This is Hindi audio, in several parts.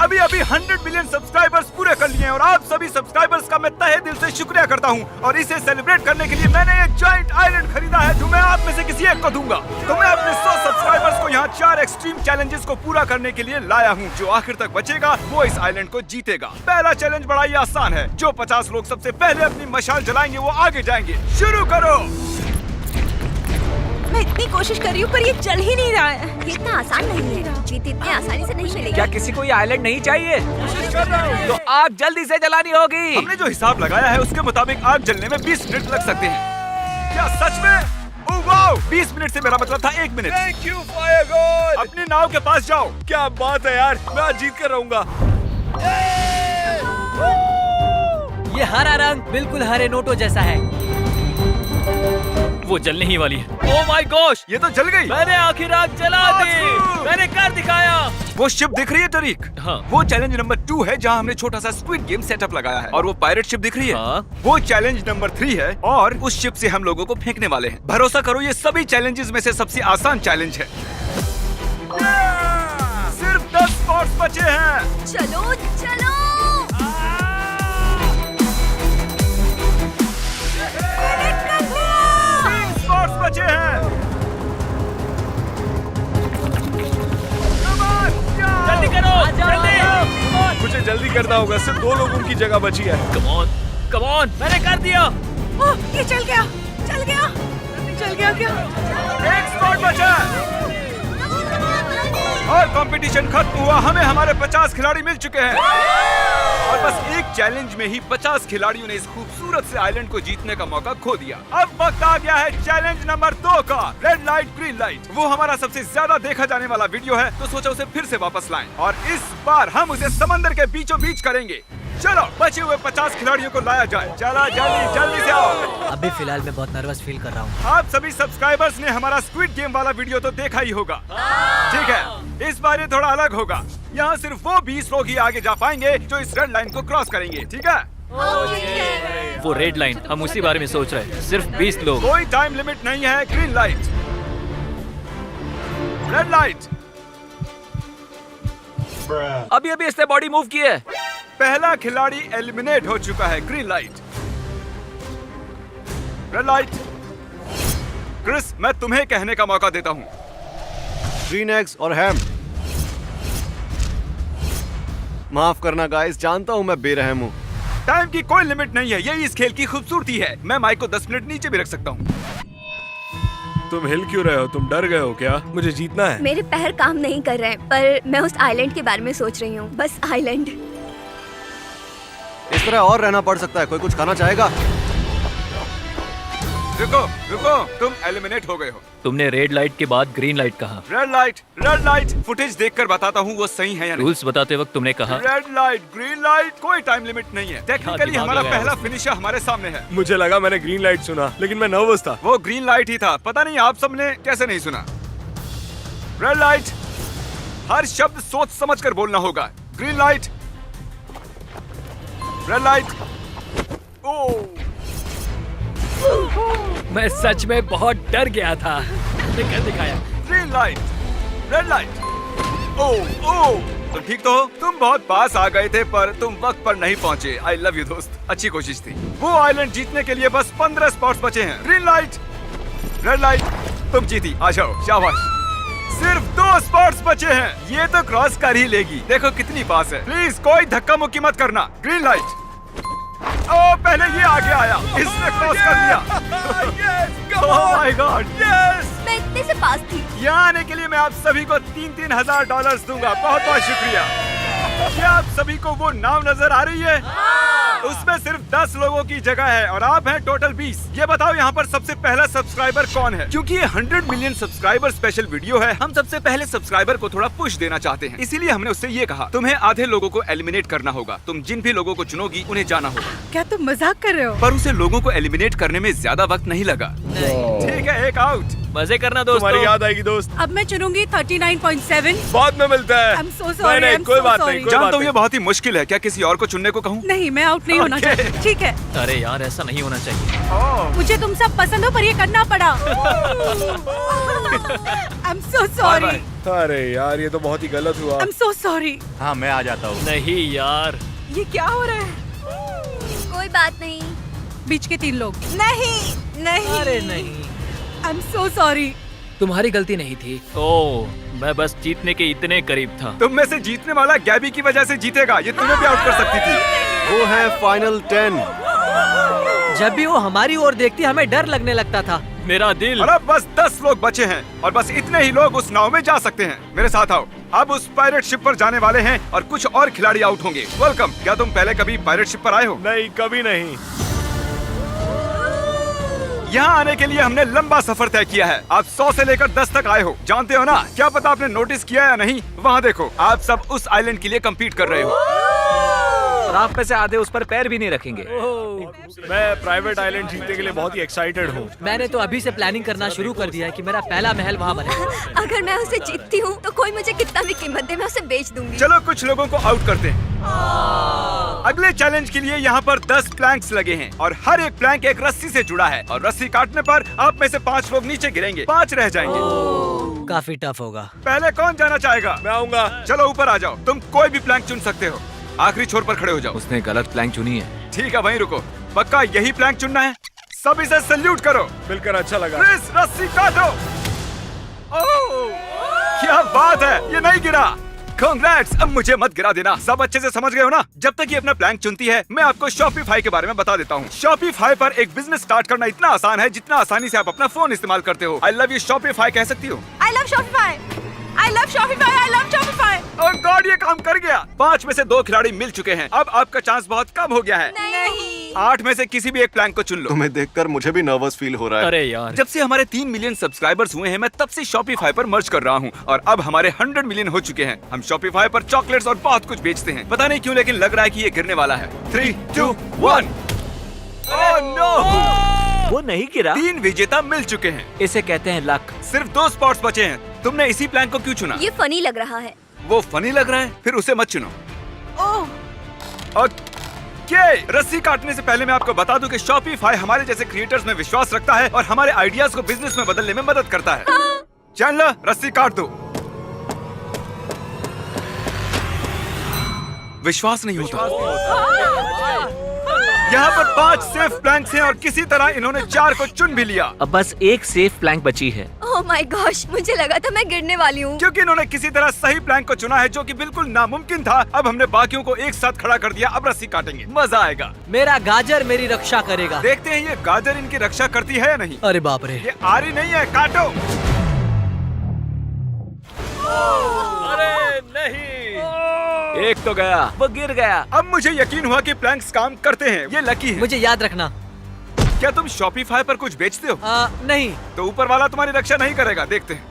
अभी अभी 100 मिलियन सब्सक्राइबर्स पूरे कर लिए हैं और आप सभी सब्सक्राइबर्स का मैं तहे दिल से शुक्रिया करता हूं। और इसे सेलिब्रेट करने के लिए मैंने एक जॉइंट आइलैंड खरीदा है जो मैं आप में से किसी एक को दूंगा। तो मैं अपने 100 सब्सक्राइबर्स को यहाँ 4 एक्सट्रीम चैलेंजेस को पूरा करने के लिए लाया हूँ। जो आखिर तक बचेगा वो इस आइलैंड को जीतेगा। पहला चैलेंज बड़ा ही आसान है। जो 50 लोग सबसे पहले अपनी मशाल जलाएंगे वो आगे जाएंगे। शुरू करो। मैं इतनी कोशिश कर रही हूँ पर ये चल ही नहीं रहा है। ये इतना आसान नहीं है। जीत इतनी आसानी से नहीं मिलेगी। क्या किसी को ये आइलैंड नहीं चाहिए? तो आग जल्दी से जलानी होगी। हमने जो हिसाब लगाया है उसके मुताबिक आग जलने में 20 मिनट लग सकते हैं। क्या सच में? Oh wow! 20 मिनट से मेरा मतलब था 1 minute. Thank you fire God. अपनी नाव के पास जाओ। क्या बात है यार, मैं आज जीत कर रहूंगा। ये हरा रंग बिल्कुल हरे नोटों जैसा है। वो जलने ही वाली है। Oh my gosh! ये तो जल गई। मैंने आखिर आग जला दी। मैंने कर दिखाया। वो शिप दिख रही है टरीक? हाँ। वो चैलेंज नंबर 2 है जहाँ हमने छोटा सा स्क्विड गेम सेटअप लगाया है। और वो पायरेट शिप दिख रही है? हाँ। वो चैलेंज नंबर 3 है और उस शिप से हम लोगों को फेंकने वाले हैं। भरोसा करो ये सभी चैलेंजेस में से सबसे आसान चैलेंज है। सिर्फ 10 स्पॉट्स बचे हैं। चलो चलो। स्पॉट्स बचे हैं। जल्दी करो। जल्दी। मुझे जल्दी करना होगा, सिर्फ 2 लोगों की जगह बची है। Come on, come on. मैंने कर दिया। ओह, ये चल गया, चल गया, चल गया क्या? एक स्पॉट बचा है। और कंपटीशन खत्म हुआ। हमें हमारे 50 खिलाड़ी मिल चुके हैं और बस एक चैलेंज में ही 50 खिलाड़ियों ने इस खूबसूरत से आइलैंड को जीतने का मौका खो दिया। अब वक्त आ गया है चैलेंज नंबर 2 का, रेड लाइट ग्रीन लाइट। वो हमारा सबसे ज्यादा देखा जाने वाला वीडियो है तो सोचा उसे फिर से वापस लाएं और इस बार हम उसे समंदर के बीचों बीच करेंगे। चलो बचे हुए 50 खिलाड़ियों को लाया जाए। चला जल्दी जल्दी से आओ। अभी फिलहाल मैं बहुत नर्वस फील कर रहा हूँ। आप सभी सब्सक्राइबर्स ने हमारा स्क्विड गेम वाला वीडियो तो देखा ही होगा। ठीक है, इस बार ये थोड़ा अलग होगा। यहाँ सिर्फ वो 20 लोग ही आगे जा पाएंगे जो इस रेड लाइन को क्रॉस करेंगे। ठीक है? वो रेड लाइन, हम उसी बारे में सोच रहे हैं। सिर्फ 20 लोग। कोई टाइम लिमिट नहीं है। Green light, red light. अभी अभी इसने बॉडी मूव की है। पहला खिलाड़ी एलिमिनेट हो चुका है। Green light, red light. Chris, मैं तुम्हें कहने का मौका देता हूँ। ग्रीन एग्स और हैम। माफ करना गाइस, जानता हूँ मैं बेरहम हूँ। टाइम की कोई लिमिट नहीं है, यही इस खेल की खूबसूरती है। मैं माइक को 10 मिनट नीचे भी रख सकता हूँ। तुम हिल क्यों रहे हो? तुम डर गए हो क्या? मुझे जीतना है। मेरे पैर काम नहीं कर रहे हैं पर मैं उस आइलैंड के बारे में सोच रही हूँ। बस आइलैंड। इस तरह और रहना पड़ सकता है। कोई कुछ खाना चाहेगा? रुको रुको, तुम एलिमिनेट हो गए हो। तुमने रेड लाइट के बाद ग्रीन लाइट कहा। Red light, red light. Footage देखकर बताता हूँ वो सही है या नहीं। रूल्स बताते वक्त तुमने कहा रेड लाइट, ग्रीन लाइट, कोई टाइम लिमिट नहीं है। टेक्निकली दिमाग हमारा लगाया पहला उसने। फिनिशर हमारे सामने है। मुझे लगा मैंने ग्रीन लाइट सुना, लेकिन मैं नर्वस था। वो ग्रीन लाइट ही था। पता नहीं आप सबने कैसे नहीं सुना। रेड लाइट, हर शब्द सोच समझ कर बोलना होगा। Green light, red light. ओह, मैं सच में बहुत डर गया था। तुमने कर दिखाया। Green light, red light. ओह ओह, तो ठीक तो हो? तुम बहुत पास आ गए थे पर तुम वक्त पर नहीं पहुंचे। आई लव यू दोस्त, अच्छी कोशिश थी। वो आइलैंड जीतने के लिए बस 15 स्पॉट्स बचे हैं। ग्रीन लाइट, रेड लाइट, तुम जीती। आ जाओ, शाबाश। सिर्फ 2 स्पॉट्स बचे हैं। ये तो क्रॉस कर ही लेगी। देखो कितनी पास है। प्लीज कोई धक्का मुक्की मत करना। Green light. ओह, पहले ये आगे आया, इसने क्रॉस कर लिया। Oh my God, yes. मैं इतने से पास थी। यहाँ आने के लिए मैं आप सभी को 3-3 हजार डॉलर दूंगा। बहुत बहुत शुक्रिया। क्या आप सभी को वो नाव नजर आ रही है? उसमें सिर्फ 10 लोगों की जगह है और आप हैं टोटल 20। ये बताओ यहाँ पर सबसे पहला सब्सक्राइबर कौन है? क्योंकि ये 100 मिलियन सब्सक्राइबर स्पेशल वीडियो है, हम सबसे पहले सब्सक्राइबर को थोड़ा पुश देना चाहते हैं। इसीलिए हमने उससे ये कहा, तुम्हें आधे लोगों को एलिमिनेट करना होगा। तुम जिन भी लोगों को चुनोगी उन्हें जाना होगा। क्या तुम मजाक कर रहे हो? पर उसे लोगों को एलिमिनेट करने में ज्यादा वक्त नहीं लगा। ठीक है, एक आउट। मजे करना तुम्हारी दोस्तों। याद आएगी दोस्त। अब मैं चुनूंगी 39.7। बाद में मिलता है। I'm so sorry, नहीं, I'm कोई so बात sorry. नहीं, कोई जानता बात हूँ ये नहीं। बहुत ही मुश्किल है, क्या किसी और को चुनने को कहूँ? नहीं, मैं आउट नहीं होना Okay. चाहती। ठीक है, अरे यार ऐसा नहीं होना चाहिए। मुझे तुम सब पसंद हो पर ये करना पड़ा। I'm so sorry. अरे यार ये तो बहुत ही गलत हुआ। I'm so sorry. हाँ मैं आ जाता हूँ। नहीं यार। ये क्या हो रहा है? कोई बात नहीं। बीच के 3 लोग। नहीं, नहीं। अरे नहीं, I'm so sorry. तुम्हारी गलती नहीं थी। ओह, मैं बस जीतने के इतने करीब था। तुम में से जीतने वाला गैबी की वजह से जीतेगा, ये तुम्हें भी आउट कर सकती थी। वो है फाइनल 10। जब भी वो हमारी ओर देखती हमें डर लगने लगता था। मेरा दिल। और अब बस 10 लोग बचे हैं और बस इतने ही लोग उस नाव में जा सकते हैं। मेरे साथ आओ। अब उस पायरेट शिप पर जाने वाले हैं और कुछ और खिलाड़ी आउट होंगे। वेलकम। क्या तुम पहले कभी पायरेट शिप पर आए हो? नहीं, कभी नहीं। यहाँ आने के लिए हमने लंबा सफर तय किया है। आप 100 से लेकर 10 तक आए हो, जानते हो ना? क्या पता आपने नोटिस किया या नहीं, वहाँ देखो, आप सब उस आइलैंड के लिए कम्पीट कर रहे हो। और आप में से आधे उस पर पैर भी नहीं रखेंगे। मैं प्राइवेट आइलैंड जीतने के लिए बहुत ही एक्साइटेड हूँ। मैंने तो अभी से प्लानिंग करना शुरू कर दिया है कि मेरा पहला महल वहाँ बने। अगर मैं उसे जीतती हूँ तो कोई मुझे कितना भी कीमत दे मैं उसे बेच दूंगी। चलो कुछ लोगों को आउट करते हैं। अगले चैलेंज के लिए यहाँ पर 10 प्लैंक्स लगे हैं और हर एक प्लैंक एक रस्सी से जुड़ा है और रस्सी काटने पर आप में से 5 लोग नीचे गिरेंगे, 5 रह जाएंगे। काफी टफ होगा। पहले कौन जाना चाहेगा? मैं आऊंगा। चलो ऊपर आ जाओ, तुम कोई भी प्लैंक चुन सकते हो। आखिरी छोर पर खड़े हो जाओ। उसने गलत प्लैंक चुनी है। ठीक है, वहीं रुको। पक्का यही प्लैंक चुनना है? सब इसे सल्यूट करो। मिलकर अच्छा लगा। क्रिस, रस्सी काटो। ओह, क्या बात है, ये नहीं गिरा। Congrats! अब मुझे मत गिरा देना। सब अच्छे से समझ गए हो ना? जब तक ये अपना प्लैंक चुनती है, मैं आपको शॉपिफाई के बारे में बता देता हूँ। शॉपिफाई पर एक बिजनेस स्टार्ट करना इतना आसान है जितना आसानी से आप अपना फोन इस्तेमाल करते हो। आई लव यू शॉपिफाई कह सकती हो। I love Shopify. I love Shopify. I love Shopify. Oh God, ये काम कर गया। 5 में से 2 खिलाड़ी मिल चुके हैं। अब आपका चांस बहुत कम हो गया है। नहीं। 8 में से किसी भी एक प्लैंक को चुन लो। तुम्हें देखकर मुझे भी नर्वस फील हो रहा है। अरे यार, जब से हमारे 3 मिलियन सब्सक्राइबर्स हुए हैं, मैं तब से शॉपिफाई पर मर्ज कर रहा हूँ और अब हमारे 100 मिलियन हो चुके हैं। हम शॉपिफाई पर चॉकलेट्स और बहुत कुछ बेचते हैं। पता नहीं क्यों, लेकिन लग रहा है कि ये गिरने वाला है। 3, 2, 1। Oh no! वो नहीं गिरा। 3 विजेता मिल चुके हैं। इसे कहते हैं लक। सिर्फ 2 स्पॉट्स बचे हैं। तुमने इसी प्लैंक को क्यों चुना? ये फनी लग रहा है। वो फनी लग रहा है? फिर उसे मत चुनो। ओह, ओके, रस्सी काटने से पहले मैं आपको बता दूं कि शॉपिफाई हमारे जैसे क्रिएटर्स में विश्वास रखता है और हमारे आइडियाज को बिजनेस में बदलने में मदद करता है। चैनलर, रस्सी काट दो। विश्वास नहीं होता। यहाँ पर 5 सेफ प्लैंक्स हैं और किसी तरह इन्होंने 4 को चुन भी लिया। अब बस एक सेफ प्लैंक बची है। ओह माय गॉश, मुझे लगा था मैं गिरने वाली हूँ। क्योंकि इन्होंने किसी तरह सही प्लैंक को चुना है जो कि बिल्कुल नामुमकिन था। अब हमने बाकियों को एक साथ खड़ा कर दिया। अब रस्सी काटेंगे, मजा आएगा। मेरा गाजर मेरी रक्षा करेगा। देखते हैं ये गाजर इनकी रक्षा करती है या नहीं। अरे बाप रे। ये आ रही नहीं है, काटो। अरे नहीं, एक तो गया, वो गिर गया। अब मुझे यकीन हुआ कि प्लैंक्स काम करते हैं। ये लकी है। मुझे याद रखना। क्या तुम शॉपिफाई पर कुछ बेचते हो? नहीं। तो ऊपर वाला तुम्हारी रक्षा नहीं करेगा, देखते हैं।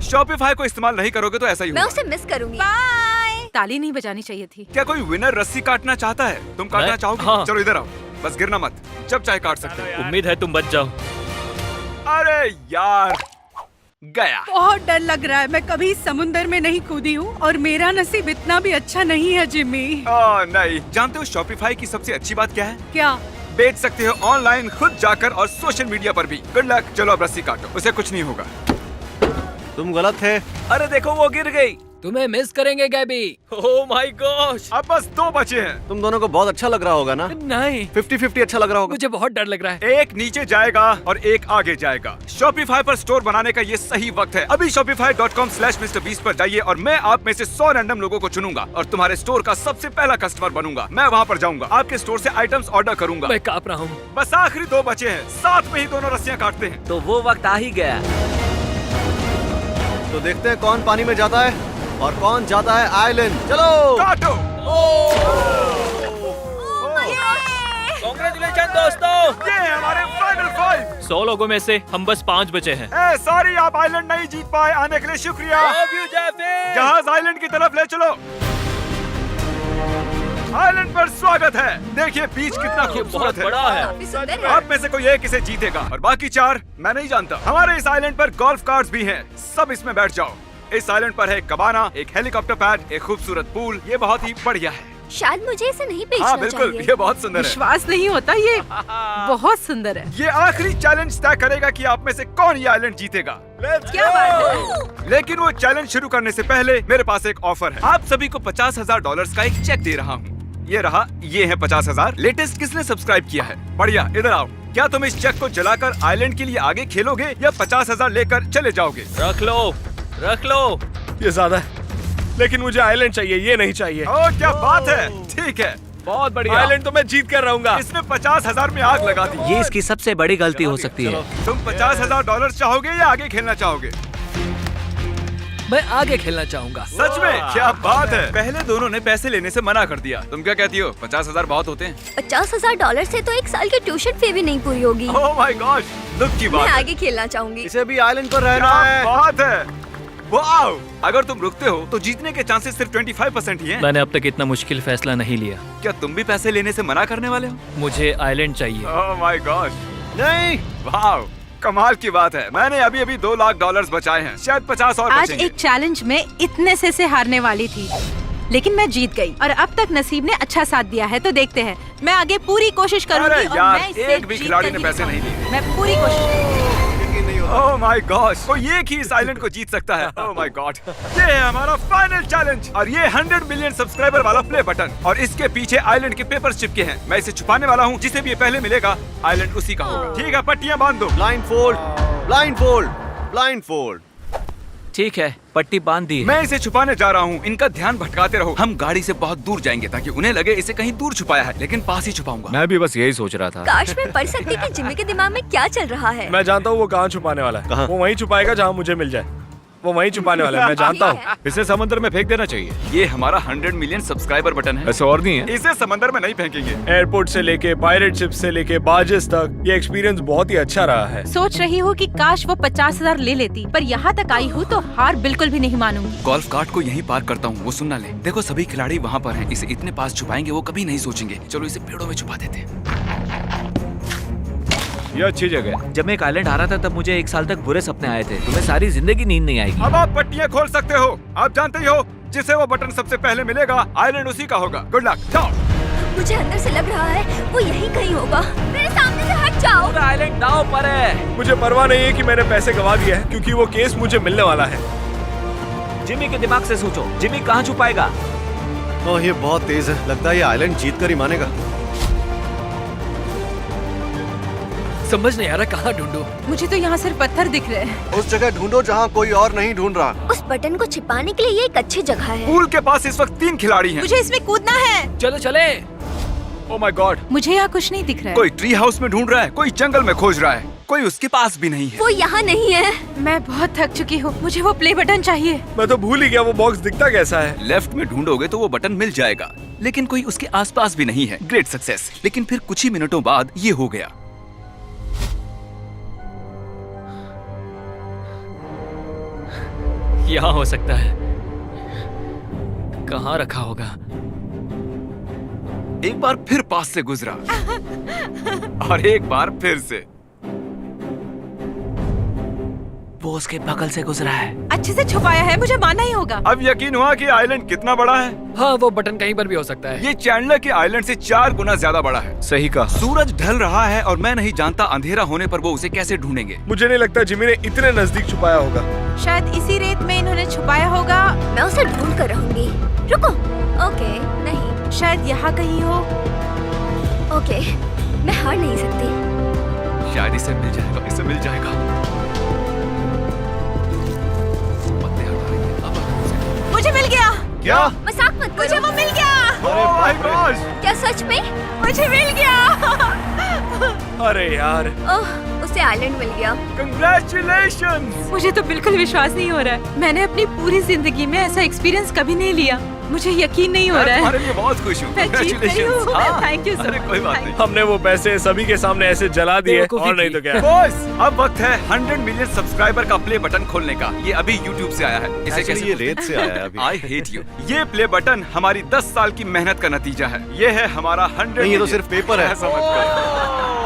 शॉपिफाई को इस्तेमाल नहीं करोगे तो ऐसा ही मैं होगा। उसे मिस करूंगी। बाय। ताली नहीं बजानी चाहिए थी। क्या कोई विनर रस्सी काटना चाहता है? तुम काटना मैं? चाहोगे? हाँ। चलो इधर आओ, बस गिरना मत। जब चाहे काट सकते हो। उम्मीद है तुम बच जाओ। अरे यार, गया। बहुत डर लग रहा है। मैं कभी समुंदर में नहीं कूदी हूँ और मेरा नसीब इतना भी अच्छा नहीं है जिमी। नहीं, जानते हो शॉपिफाई की सबसे अच्छी बात क्या है? क्या? बेच सकते हो ऑनलाइन, खुद जाकर और सोशल मीडिया पर भी। Good luck. चलो अब रस्सी काटो, उसे कुछ नहीं होगा। तुम गलत थे। अरे देखो वो गिर गई। तुम्हें मिस करेंगे गैबी। Oh my gosh. अब बस 2 बचे हैं। तुम दोनों को बहुत अच्छा लग रहा होगा ना? नहीं, 50-50 अच्छा लग रहा होगा। मुझे बहुत डर लग रहा है। एक नीचे जाएगा और एक आगे जाएगा। शॉपिफाई पर स्टोर बनाने का ये सही वक्त है। अभी shopify.com/MrBeast पर जाइए और मैं आप में से 100 रैंडम लोगों को चुनूंगा और तुम्हारे स्टोर का सबसे पहला कस्टमर बनूंगा। मैं वहाँ पर जाऊंगा, आपके स्टोर से आइटम्स ऑर्डर करूंगा। मैं कांप रहा हूँ। बस आखिरी 2 बचे हैं। साथ में ही दोनों रस्सियाँ काटते हैं। तो वो वक्त आ ही गया। तो देखते हैं कौन पानी में जाता है और कौन जाता है आइलैंड। चलो काटो। कांग्रेचुलेशन दोस्तों। ये है हमारे फाइनल 5। 100 लोगों में से हम बस 5 बचे हैं। सॉरी, आप आइलैंड नहीं जीत पाए। आने के लिए शुक्रिया। Love you, Jeffy। जहाज आइलैंड की तरफ ले चलो। आइलैंड पर स्वागत है। देखिए बीच कितना खूबसूरत है। काफी सुंदर है। आप में से कोई एक इसे जीतेगा और बाकी 4 मैं नहीं जानता। हमारे इस आइलैंड पर गोल्फ कार्ड्स भी हैं। सब इसमें बैठ जाओ। इस आइलैंड पर है कबाना, एक हेलीकॉप्टर पैड, एक खूबसूरत पूल। ये बहुत ही बढ़िया है। शायद मुझे इसे नहीं बेचना हाँ बिल्कुल, चाहिए। ये बहुत सुंदर है। विश्वास नहीं होता, ये बहुत सुंदर है। ये आखिरी चैलेंज तय करेगा कि आप में से कौन ये आइलैंड जीतेगा। क्या बात है। लेकिन वो चैलेंज शुरू करने से पहले मेरे पास एक ऑफर है। आप सभी को $50,000 का एक चेक दे रहा हूँ। ये रहा, ये है 50,000। लेटेस्ट किसने सब्सक्राइब किया है? बढ़िया, इधर आओ। क्या तुम इस चेक को जलाकर आइलैंड के लिए आगे खेलोगे या 50,000 लेकर चले जाओगे? रख लो, रख लो। ये ज्यादा है, लेकिन मुझे आइलैंड चाहिए, ये नहीं चाहिए। ओ क्या बात है, ठीक है। बहुत बढ़िया। आइलैंड तो मैं जीत कर रहूंगा। इसने 50,000 में आग लगा दी। ये इसकी सबसे बड़ी गलती हो सकती है। तुम $50,000 चाहोगे या आगे खेलना चाहोगे? मैं आगे खेलना चाहूंगा। सच में? क्या बात है। पहले दोनों ने पैसे लेने से मना कर दिया। तुम क्या कहती हो? 50,000 बहुत होते हैं। $50,000 से तो एक साल की ट्यूशन फी भी नहीं पूरी होगी। ओह माय गॉड, दुख की मैं बात है। आगे खेलना चाहूंगी। इसे भी आइलैंड पर रहना क्या है। बात है। वाओ! अगर तुम रुकते हो तो जीतने के चांसेस सिर्फ 25% ही हैं। मैंने अब तक इतना मुश्किल फैसला नहीं लिया। क्या तुम भी पैसे लेने से मना करने वाले हो? मुझे आइलैंड चाहिए। ओह माय गॉड, नहीं, वाओ, कमाल की बात है। मैंने अभी $2 लाख बचाए हैं, शायद 50 और आज बचेंगे। एक चैलेंज में इतने से हारने वाली थी, लेकिन मैं जीत गई और अब तक नसीब ने अच्छा साथ दिया है। तो देखते हैं, मैं आगे पूरी कोशिश करूंगी अरे और यार, मैं इसे एक भी जीत खिलाड़ी कर ने ही पैसे नहीं दिखाऊंगी। लिए। मैं पूरी कोशिश। ओह माय गॉड, कोई एक ही इस आइलैंड को जीत सकता है। ओह माय गॉड, ये है हमारा फाइनल चैलेंज और ये 100 मिलियन सब्सक्राइबर वाला प्ले बटन और इसके पीछे आइलैंड के पेपर्स चिपके हैं। मैं इसे छुपाने वाला हूँ। जिसे भी ये पहले मिलेगा आइलैंड उसी का होगा। ठीक है, पट्टियां बांध दो। Blind fold, blind fold, blind fold. ठीक है, पट्टी बांध दी है। मैं इसे छुपाने जा रहा हूँ। इनका ध्यान भटकाते रहो। हम गाड़ी से बहुत दूर जाएंगे ताकि उन्हें लगे इसे कहीं दूर छुपाया है, लेकिन पास ही छुपाऊंगा। मैं भी बस यही सोच रहा था। काश मैं पढ़ सकती कि जिमी के दिमाग में क्या चल रहा है। मैं जानता हूँ वो कहाँ छुपाने वाला है। कहाँ? वो वहीं छुपाएगा जहाँ मुझे मिल जाए। वो वहीं छुपाने वाला है, मैं जानता हूँ। ठीक है। इसे समंदर में फेंक देना चाहिए। ये हमारा 100 मिलियन सब्सक्राइबर बटन है। ऐसे और नहीं है। इसे समंदर में नहीं फेंकेंगे। एयरपोर्ट से लेके पायरेट शिप से लेके बार्जेस तक ये एक्सपीरियंस बहुत ही अच्छा रहा है। सोच रही हूँ कि काश वो 50,000 ले लेती, पर यहाँ तक आई हूँ तो हार बिल्कुल भी नहीं मानूंगी। गोल्फ कार्ट को यहीं पार्क करता हूँ, वो सुनना ले। देखो सभी खिलाड़ी वहाँ पर हैं। इसे इतने पास छुपाएंगे वो कभी नहीं सोचेंगे। चलो इसे पेड़ों में छुपा देते हैं। ये अच्छी जगह है। जब मैं एक आइलैंड आ रहा था तब मुझे 1 साल तक बुरे सपने आए थे। तुम्हें सारी जिंदगी नींद नहीं आएगी। अब आप पट्टियां खोल सकते हो। आप जानते ही हो, जिसे वो बटन सबसे पहले मिलेगा आइलैंड उसी का होगा। गुड लक, जाओ। मुझे अंदर से लग रहा है वो यहीं कहीं होगा। मेरे सामने से हट जाओ। पूरा आइलैंड दांव पर है। मुझे परवाह नहीं है कि मैंने पैसे गवा दिए हैं, क्योंकि वो केस मुझे मिलने वाला है। जिमी के दिमाग से सोचो, जिमी कहाँ छुपाएगा? ओह ये बहुत तेज है। लगता है ये आइलैंड जीत कर ही मानेगा। समझ नहीं आ रहा कहाँ ढूंढूं। मुझे तो यहाँ सिर्फ पत्थर दिख रहे हैं। उस जगह ढूंढो जहाँ कोई और नहीं ढूंढ रहा। उस बटन को छिपाने के लिए ये एक अच्छी जगह है। पूल के पास इस वक्त 3 खिलाड़ी हैं। मुझे इसमें कूदना है। चलो चले। ओह माय गॉड, मुझे यहाँ कुछ नहीं दिख रहा है। कोई ट्री हाउस में ढूंढ रहा है, कोई जंगल में खोज रहा है, कोई उसके पास भी नहीं है। वो यहाँ नहीं है। मैं बहुत थक चुकी हूँ, मुझे वो प्ले बटन चाहिए। मैं तो भूल ही गया वो बॉक्स दिखता कैसा है। लेफ्ट में ढूंढोगे तो वो बटन मिल जाएगा, लेकिन कोई उसके आसपास भी नहीं है। Great success. लेकिन फिर कुछ ही मिनटों बाद ये हो गया। यहाँ हो सकता है। कहाँ रखा होगा? एक बार फिर पास से गुजरा और एक बार फिर से। वो उसके बगल से गुजरा है। अच्छे से छुपाया है, मुझे मानना ही होगा। अब यकीन हुआ कि आइलैंड कितना बड़ा है। हाँ, वो बटन कहीं पर भी हो सकता है। ये चैंडलर के आइलैंड से 4 गुना ज्यादा बड़ा है। सही कहा। सूरज ढल रहा है और मैं नहीं जानता अंधेरा होने पर वो उसे कैसे ढूंढेंगे। मुझे नहीं लगता जिमी ने इतने नजदीक छुपाया होगा। शायद इसी रेत में इन्होंने छुपाया होगा। मैं उसे ढूंढ कर रहूंगी। रुको। ओके, नहीं। शायद यहाँ कहीं हो। ओके, मैं हार नहीं सकती। शायद इसे मिल जाएगा, इसे मिल जाएगा। पत्ते हटा रही है, अब उसे- मुझे मिल गया। क्या? मजाक मत करो। मुझे वो मिल गया। Oh my gosh! क्या सच में? मुझे मिल गया। अरे यार, ओह, उसे से आइलैंड मिल गया। कंग्रेचुलेशंस। मुझे तो बिल्कुल विश्वास नहीं हो रहा है। मैंने अपनी पूरी जिंदगी में ऐसा एक्सपीरियंस कभी नहीं लिया। मुझे यकीन नहीं हो मैं रहा तुम्हारे है। लिए बहुत खुश हूँ। मैं जीत गई हूँ। हाँ। Thank you so अरे much. कोई बात Thank नहीं। हमने वो पैसे सभी के सामने ऐसे जला दिए बेवकूफी और नहीं की। तो क्या। बॉस, अब वक्त है 100 मिलियन सब्सक्राइबर का प्ले बटन खोलने का। ये अभी YouTube से आया है। इसे Actually, ये रेत से आया है अभी। I hate you. ये प्ले बटन हमारी 10 साल की मेहनत का नतीजा है। ये है हमारा 100 नहीं, ये तो सिर्फ पेपर है।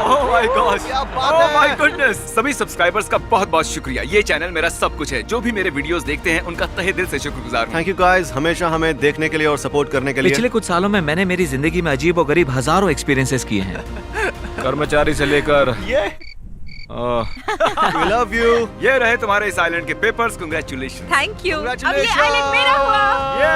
ओह माय गॉड, क्या बात ओह है। My goodness. सभी सब्सक्राइबर्स का बहुत बहुत शुक्रिया। ये चैनल मेरा सब कुछ है। जो भी मेरे वीडियोस देखते हैं उनका तहे दिल से शुक्रगुजार हूँ। थैंक यू गाइस, हमेशा हमें देखने के लिए और सपोर्ट करने के लिए। पिछले कुछ सालों में मैंने मेरी जिंदगी में अजीब और गरीब हजारों एक्सपीरियंसेस किए हैं। कर्मचारी से लेकर ये वी लव यू। ये रहे तुम्हारे इस आइलैंड के पेपर्स। कांग्रेचुलेशन। Thank you. अब ये Congratulations. आइलैंड मेरा हुआ। ये